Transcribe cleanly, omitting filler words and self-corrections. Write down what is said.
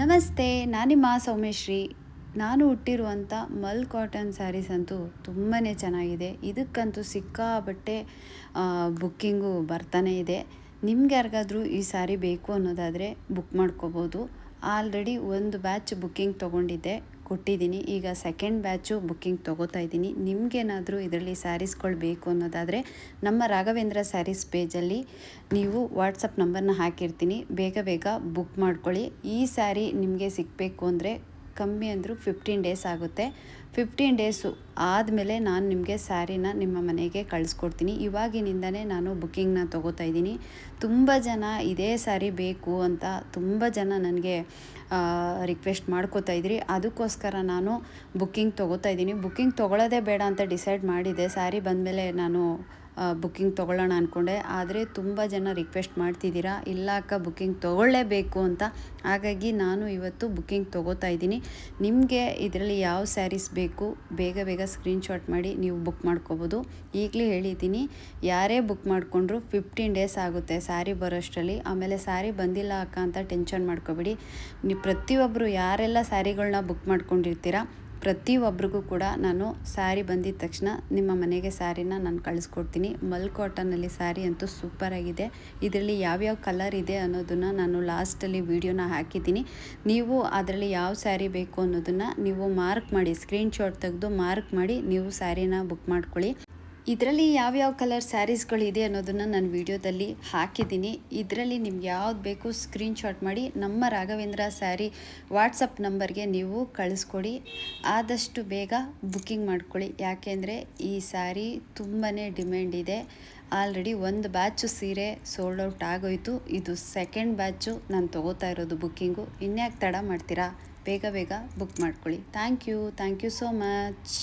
ನಮಸ್ತೆ, ನಾನಿಮ್ಮ ಸೌಮ್ಯಶ್ರೀ. ನಾನು ಹುಟ್ಟಿರುವಂಥ ಮಲ್ ಕಾಟನ್ ಸ್ಯಾರೀಸ್ ಅಂತೂ ತುಂಬಾ ಚೆನ್ನಾಗಿದೆ. ಇದಕ್ಕಂತೂ ಸಿಕ್ಕಾಪಟ್ಟೆ ಬುಕ್ಕಿಂಗು ಬರ್ತಾನೆ ಇದೆ. ನಿಮ್ಗೆ ಯಾರಿಗಾದ್ರೂ ಈ ಸ್ಯಾರಿ ಬೇಕು ಅನ್ನೋದಾದರೆ ಬುಕ್ ಮಾಡ್ಕೋಬೋದು. ಆಲ್ರೆಡಿ ಒಂದು ಬ್ಯಾಚ್ ಬುಕ್ಕಿಂಗ್ ತೊಗೊಂಡಿದ್ದೆ, ಕೊಟ್ಟಿದ್ದೀನಿ. ಈಗ ಸೆಕೆಂಡ್ ಬ್ಯಾಚು ಬುಕ್ಕಿಂಗ್ ತೊಗೋತಾ ಇದ್ದೀನಿ. ನಿಮಗೇನಾದರೂ ಇದರಲ್ಲಿ ಸ್ಯಾರೀಸ್ಗಳು ಬೇಕು ಅನ್ನೋದಾದರೆ ನಮ್ಮ ರಾಘವೇಂದ್ರ ಸ್ಯಾರೀಸ್ ಪೇಜಲ್ಲಿ ನೀವು ವಾಟ್ಸಪ್ ನಂಬರ್ನ ಹಾಕಿರ್ತೀನಿ. ಬೇಗ ಬೇಗ ಬುಕ್ ಮಾಡ್ಕೊಳ್ಳಿ. ಈ ಸ್ಯಾರಿ ನಿಮಗೆ ಸಿಗಬೇಕು ಅಂದರೆ ಕಮ್ಮಿ ಅಂದರೂ 15 ಡೇಸ್ ಆಗುತ್ತೆ. 15 ಡೇಸು ಆದಮೇಲೆ ನಾನು ನಿಮಗೆ ಸ್ಯಾರಿನ ನಿಮ್ಮ ಮನೆಗೆ ಕಳಿಸ್ಕೊಡ್ತೀನಿ. ಇವಾಗಿನಿಂದನೇ ನಾನು ಬುಕ್ಕಿಂಗ್ನ ತೊಗೋತಾ ಇದ್ದೀನಿ. ತುಂಬ ಜನ ಇದೇ ಸ್ಯಾರಿ ಬೇಕು ಅಂತ ತುಂಬ ಜನ ನನಗೆ ರಿಕ್ವೆಸ್ಟ್ ಮಾಡ್ಕೋತಾ ಇದ್ರಿ. ಅದಕ್ಕೋಸ್ಕರ ನಾನು ಬುಕ್ಕಿಂಗ್ ತೊಗೋತಾ ಇದ್ದೀನಿ. ಬುಕ್ಕಿಂಗ್ ತೊಗೊಳ್ಳೋದೇ ಬೇಡ ಅಂತ ಡಿಸೈಡ್ ಮಾಡಿದೆ. ಸ್ಯಾರಿ ಬಂದಮೇಲೆ ನಾನು ಬುಕ್ಕಿಂಗ್ ತೊಗೊಳ್ಳೋಣ ಅಂದ್ಕೊಂಡೆ. ಆದರೆ ತುಂಬ ಜನ ರಿಕ್ವೆಸ್ಟ್ ಮಾಡ್ತಿದ್ದೀರಾ, ಇಲ್ಲ ಅಕ್ಕ ಬುಕ್ಕಿಂಗ್ ತೊಗೊಳ್ಳೇಬೇಕು ಅಂತ. ಹಾಗಾಗಿ ನಾನು ಇವತ್ತು ಬುಕ್ಕಿಂಗ್ ತೊಗೋತಾ ಇದ್ದೀನಿ. ನಿಮಗೆ ಇದರಲ್ಲಿ ಯಾವ ಸ್ಯಾರೀಸ್ ಬೇಕು ಬೇಗ ಬೇಗ ಸ್ಕ್ರೀನ್ಶಾಟ್ ಮಾಡಿ ನೀವು ಬುಕ್ ಮಾಡ್ಕೋಬೋದು. ಈಗಲೇ ಹೇಳಿದ್ದೀನಿ, ಯಾರೇ ಬುಕ್ ಮಾಡಿಕೊಂಡ್ರು 15 ಡೇಸ್ ಆಗುತ್ತೆ ಸ್ಯಾರಿ ಬರೋಷ್ಟರಲ್ಲಿ. ಆಮೇಲೆ ಸ್ಯಾರಿ ಬಂದಿಲ್ಲ ಅಕ್ಕ ಅಂತ ಟೆನ್ಷನ್ ಮಾಡ್ಕೋಬೇಡಿ. ನೀವು ಪ್ರತಿಯೊಬ್ಬರು ಯಾರೆಲ್ಲ ಸ್ಯಾರಿಗಳನ್ನ ಬುಕ್ ಮಾಡ್ಕೊಂಡಿರ್ತೀರಾ ಪ್ರತಿಯೊಬ್ಬರಿಗೂ ಕೂಡ ನಾನು ಸ್ಯಾರಿ ಬಂದಿದ್ದ ತಕ್ಷಣ ನಿಮ್ಮ ಮನೆಗೆ ಸ್ಯಾರಿನ ನಾನು ಕಳಿಸ್ಕೊಡ್ತೀನಿ. ಮಲ್ ಕಾಟನಲ್ಲಿ ಸ್ಯಾರಿ ಅಂತೂ ಸೂಪರಾಗಿದೆ. ಇದರಲ್ಲಿ ಯಾವ್ಯಾವ ಕಲರ್ ಇದೆ ಅನ್ನೋದನ್ನು ನಾನು ಲಾಸ್ಟಲ್ಲಿ ವೀಡಿಯೋನ ಹಾಕಿದ್ದೀನಿ. ನೀವು ಅದರಲ್ಲಿ ಯಾವ ಸ್ಯಾರಿ ಬೇಕು ಅನ್ನೋದನ್ನು ನೀವು ಮಾರ್ಕ್ ಮಾಡಿ, ಸ್ಕ್ರೀನ್ಶಾಟ್ ತೆಗೆದು ಮಾರ್ಕ್ ಮಾಡಿ ನೀವು ಸ್ಯಾರಿನ ಬುಕ್ ಮಾಡ್ಕೊಳ್ಳಿ. ಇದರಲ್ಲಿ ಯಾವ್ಯಾವ ಕಲರ್ ಸ್ಯಾರೀಸ್ಗಳಿದೆ ಅನ್ನೋದನ್ನು ನಾನು ವಿಡಿಯೋದಲ್ಲಿ ಹಾಕಿದ್ದೀನಿ. ಇದರಲ್ಲಿ ನಿಮ್ಗೆ ಯಾವ್ದು ಬೇಕು ಸ್ಕ್ರೀನ್ಶಾಟ್ ಮಾಡಿ ನಮ್ಮ ರಾಘವೇಂದ್ರ ಸ್ಯಾರಿ ವಾಟ್ಸಪ್ ನಂಬರ್ಗೆ ನೀವು ಕಳಿಸ್ಕೊಡಿ. ಆದಷ್ಟು ಬೇಗ ಬುಕ್ಕಿಂಗ್ ಮಾಡ್ಕೊಳ್ಳಿ. ಯಾಕೆಂದರೆ ಈ ಸ್ಯಾರಿ ತುಂಬಾ ಡಿಮ್ಯಾಂಡ್ ಇದೆ. ಆಲ್ರೆಡಿ ಒಂದು ಬ್ಯಾಚು ಸೀರೆ ಸೋಲ್ಡ್ ಔಟ್ ಆಗೋಯಿತು. ಇದು ಸೆಕೆಂಡ್ ಬ್ಯಾಚು ನಾನು ತೊಗೋತಾ ಇರೋದು ಬುಕ್ಕಿಂಗು. ಇನ್ಯಾಕೆ ತಡ ಮಾಡ್ತೀರಾ? ಬೇಗ ಬೇಗ ಬುಕ್ ಮಾಡ್ಕೊಳ್ಳಿ. Thank you so much.